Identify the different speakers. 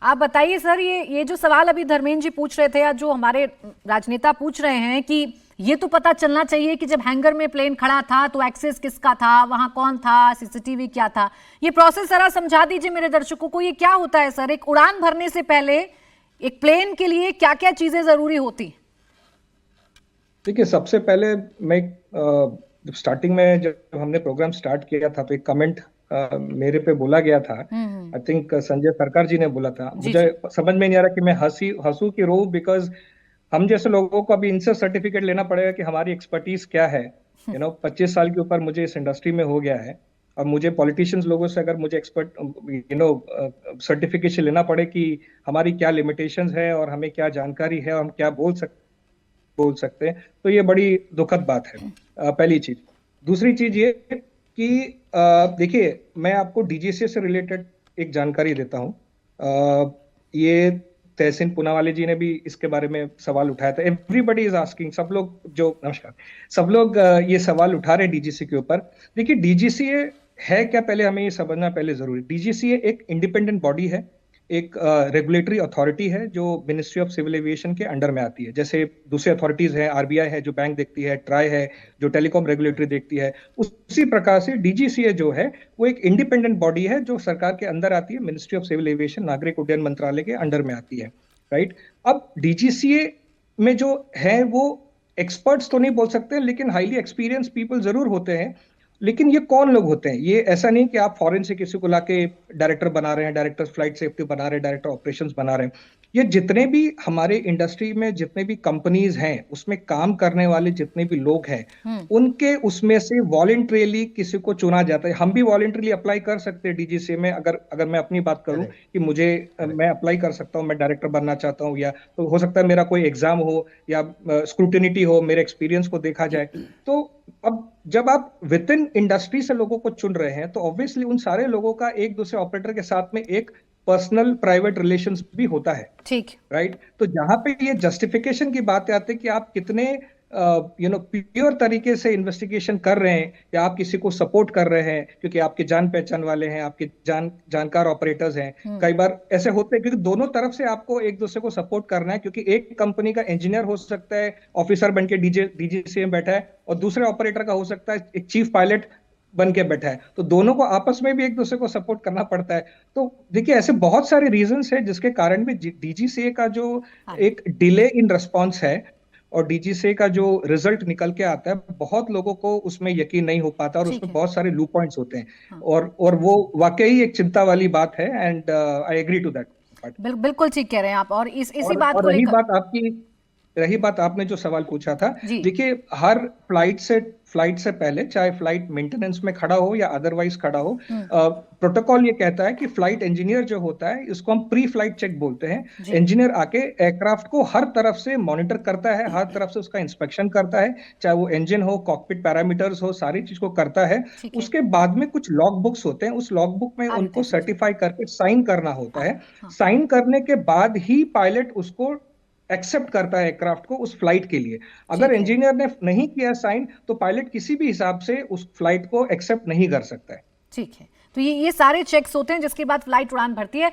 Speaker 1: आप बताइए सर, ये जो सवाल अभी धर्मेंद्र जी पूछ रहे थे या जो हमारे राजनेता पूछ रहे हैं कि ये तो पता चलना चाहिए कि जब हैंगर में प्लेन खड़ा था तो एक्सेस किसका था, वहां कौन था, सीसीटीवी क्या था। ये प्रोसेस जरा समझा दीजिए मेरे दर्शकों को, ये क्या होता है सर? एक उड़ान भरने से पहले एक प्लेन के लिए क्या क्या चीजें जरूरी होती?
Speaker 2: देखिए, सबसे पहले मैं स्टार्टिंग में जब हमने प्रोग्राम स्टार्ट किया था तो एक कमेंट मेरे पे बोला गया था। आई थिंक संजय सरकार जी ने बोला था।
Speaker 1: जी
Speaker 2: मुझे
Speaker 1: जी।
Speaker 2: समझ में नहीं आ रहा कि मैं हंसू कि रोऊं, बिकॉज हम जैसे लोगों को अभी इनसे सर्टिफिकेट लेना पड़ेगा कि हमारी एक्सपर्टीज क्या है। 25 साल के ऊपर मुझे इस इंडस्ट्री में हो गया है। और मुझे पॉलिटिशियंस लोगों से अगर मुझे एक्सपर्ट सर्टिफिकेशन लेना पड़े कि हमारी क्या लिमिटेशंस है और हमें क्या जानकारी है और हम क्या बोल सकते हैं, तो ये बड़ी दुखद बात है। पहली चीज। दूसरी चीज ये कि देखिए, मैं आपको डीजीसीए से रिलेटेड एक जानकारी देता हूँ। ये तहसीन पूनावाले जी ने भी इसके बारे में सवाल उठाया था। एवरीबडी इज आस्किंग, सब लोग जो नमस्कार, सब लोग ये सवाल उठा रहे हैं डीजीसी के ऊपर। देखिए, डीजीसीए है क्या, पहले हमें ये समझना पहले जरूरी। डीजीसीए एक इंडिपेंडेंट बॉडी है, एक रेगुलेटरी अथॉरिटी है जो मिनिस्ट्री ऑफ सिविल एविएशन के अंडर में आती है। जैसे दूसरी अथॉरिटीज हैं, आरबीआई है जो बैंक देखती है, ट्राई है जो टेलीकॉम रेगुलेटरी देखती है, उसी प्रकार से डीजीसीए जो है वो एक इंडिपेंडेंट बॉडी है जो सरकार के अंदर आती है, मिनिस्ट्री ऑफ सिविल एविएशन नागरिक उड्डयन मंत्रालय के अंडर में आती है। राइट। अब डीजीसीए में जो है वो एक्सपर्ट्स तो नहीं बोल सकते, लेकिन हाईली एक्सपीरियंस पीपल जरूर होते हैं। लेकिन ये कौन लोग होते हैं? ये ऐसा नहीं कि आप फॉरेन से किसी को लाके डायरेक्टर बना रहे हैं, डायरेक्टर फ्लाइट सेफ्टी बना रहे हैं, डायरेक्टर ऑपरेशंस बना रहे हैं। ये जितने भी हमारे इंडस्ट्री में जितने भी कंपनीज हैं उसमें काम करने वाले जितने भी लोग हैं, उनके उसमें से वॉलेंट्रीली किसी को चुना जाता है। हम भी वॉलेंट्रीली अप्लाई कर सकते हैं डीजीसीए में। अगर अगर मैं अपनी बात करूं कि मुझे मैं अप्लाई कर सकता हूं, मैं डायरेक्टर बनना चाहता हूं, या तो हो सकता है मेरा कोई एग्जाम हो या स्क्रूटिनिटी हो, मेरे एक्सपीरियंस को देखा जाए। तो अब जब आप विद इन इंडस्ट्री से लोगों को चुन रहे हैं तो ऑब्वियसली उन सारे लोगों का एक दूसरे ऑपरेटर के साथ में एक पर्सनल प्राइवेट रिलेशंस भी होता है।
Speaker 1: ठीक।
Speaker 2: राइट। तो जहां पे ये जस्टिफिकेशन की बात आती है कि आप कितने प्योर तरीके से इन्वेस्टिगेशन कर रहे हैं या आप किसी को सपोर्ट कर रहे हैं क्योंकि आपके जान पहचान वाले हैं, आपके जानकार ऑपरेटर्स हैं। कई बार ऐसे होते हैं क्योंकि दोनों तरफ से आपको एक दूसरे को सपोर्ट करना है, क्योंकि एक कंपनी का इंजीनियर हो सकता है ऑफिसर बन के डीजीसीए में बैठा है, और दूसरे ऑपरेटर का हो सकता है एक चीफ पायलट बन के बैठा है। तो दोनों को आपस में भी एक दूसरे को सपोर्ट करना पड़ता है। तो देखिए, ऐसे बहुत सारे रीजंस हैं जिसके कारण भी डीजीसीए का जो एक डिले इन रिस्पॉन्स है और डीजीसीए का जो रिजल्ट निकल के आता है, बहुत लोगों को उसमें यकीन नहीं हो पाता और
Speaker 1: ठीक
Speaker 2: उसमें
Speaker 1: है।
Speaker 2: बहुत सारे लू पॉइंट्स होते हैं।
Speaker 1: हाँ।
Speaker 2: और वो वाकई एक चिंता वाली बात है, and I agree to that part.
Speaker 1: बिल्कुल ठीक कह रहे हैं आप, और इसी बात
Speaker 2: और
Speaker 1: को लेकर।
Speaker 2: रही बात आपने जो सवाल पूछा था।
Speaker 1: जी।
Speaker 2: देखिए, हर फ्लाइट से पहले, चाहे फ्लाइट मेंटेनेंस में खड़ा हो या अदरवाइज खड़ा हो, प्रोटोकॉल ये कहता है कि फ्लाइट इंजीनियर जो होता है, इसको हम प्री फ्लाइट चेक बोलते हैं।
Speaker 1: जी।
Speaker 2: इंजीनियर आके एयरक्राफ्ट को हर तरफ से मॉनिटर करता है, हर तरफ से उसका इंस्पेक्शन करता है, चाहे वो इंजन हो, कॉकपिट पैरामीटर्स हो, सारी चीज को करता है।
Speaker 1: ठीक है।
Speaker 2: उसके बाद में कुछ लॉग बुक्स होते हैं, उस लॉग बुक में
Speaker 1: आते
Speaker 2: उनको
Speaker 1: हैं जी।
Speaker 2: सर्टिफाई करके साइन करना होता है।
Speaker 1: हाँ।
Speaker 2: साइन करने के बाद ही पायलट उसको एक्सेप्ट करता है एयरक्राफ्ट को उस फ्लाइट के लिए। अगर
Speaker 1: ठीक है।
Speaker 2: इंजीनियर ने नहीं किया साइन तो पायलट किसी भी हिसाब से उस फ्लाइट को एक्सेप्ट नहीं कर सकता है।
Speaker 1: ठीक है। तो ये सारे चेक्स होते हैं जिसके बाद फ्लाइट उड़ान भरती है।